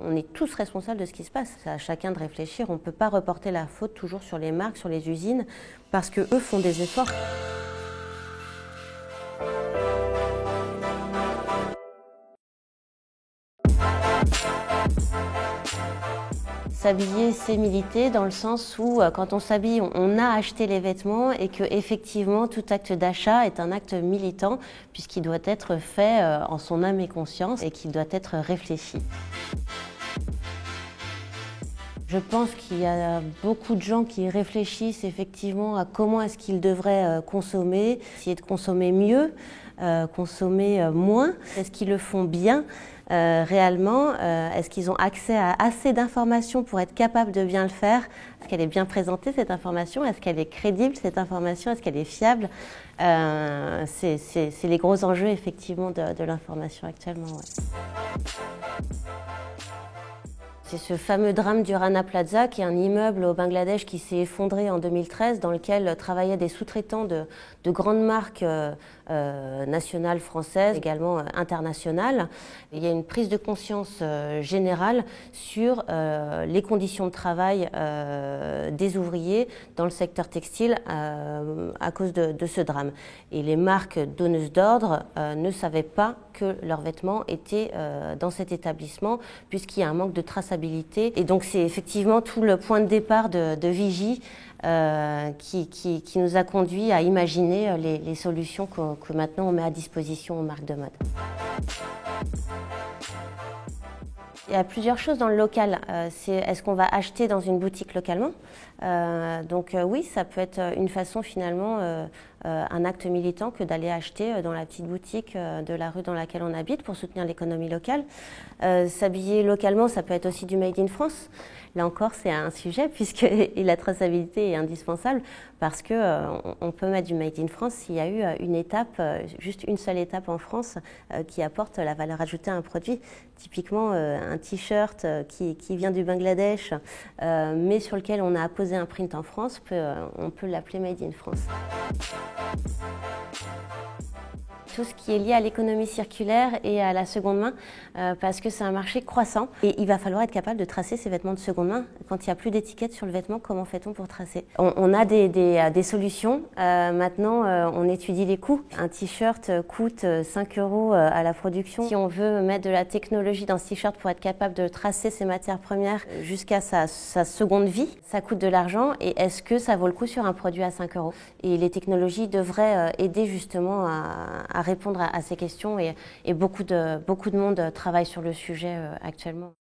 On est tous responsables de ce qui se passe. C'est à chacun de réfléchir. On ne peut pas reporter la faute toujours sur les marques, sur les usines, parce qu'eux font des efforts. S'habiller, c'est militer dans le sens où quand on s'habille, on a acheté les vêtements et que effectivement tout acte d'achat est un acte militant puisqu'il doit être fait en son âme et conscience et qu'il doit être réfléchi. Je pense qu'il y a beaucoup de gens qui réfléchissent effectivement à comment est-ce qu'ils devraient consommer, essayer de consommer mieux, consommer moins. Est-ce qu'ils le font bien réellement? Est-ce qu'ils ont accès à assez d'informations pour être capables de bien le faire? Est-ce qu'elle est bien présentée cette information? Est-ce qu'elle est crédible cette information? Est-ce qu'elle est fiable? C'est les gros enjeux effectivement de l'information actuellement. Ouais. C'est ce fameux drame du Rana Plaza, qui est un immeuble au Bangladesh qui s'est effondré en 2013, dans lequel travaillaient des sous-traitants de grandes marques nationales françaises, également internationales. Il y a une prise de conscience générale sur les conditions de travail des ouvriers dans le secteur textile à cause de ce drame. Et les marques donneuses d'ordre ne savaient pas que leurs vêtements étaient dans cet établissement, puisqu'il y a un manque de traçabilité. Et donc c'est effectivement tout le point de départ de Vigie qui nous a conduit à imaginer les solutions que maintenant on met à disposition aux marques de mode. Il y a plusieurs choses dans le local. Est-ce qu'on va acheter dans une boutique localement? Oui, ça peut être une façon finalement, un acte militant que d'aller acheter dans la petite boutique de la rue dans laquelle on habite pour soutenir l'économie locale. S'habiller localement, ça peut être aussi du Made in France. Là encore, c'est un sujet puisque la traçabilité est indispensable parce qu'on peut mettre du Made in France s'il y a eu une étape, juste une seule étape en France qui apporte la valeur ajoutée à un produit. Typiquement, un t-shirt qui vient du Bangladesh, mais sur lequel on a apposé un print en France, on peut l'appeler Made in France. Tout ce qui est lié à l'économie circulaire et à la seconde main, parce que c'est un marché croissant et il va falloir être capable de tracer ces vêtements de seconde main. Quand il n'y a plus d'étiquette sur le vêtement, comment fait-on pour tracer? On a des solutions. Maintenant, on étudie les coûts. Un t-shirt coûte 5 € à la production. Si on veut mettre de la technologie dans ce t-shirt pour être capable de tracer ses matières premières jusqu'à sa seconde vie, ça coûte de l'argent. Et est-ce que ça vaut le coup sur un produit à 5 €? Et les technologies devraient aider justement à répondre à ces questions et beaucoup de monde travaille sur le sujet actuellement.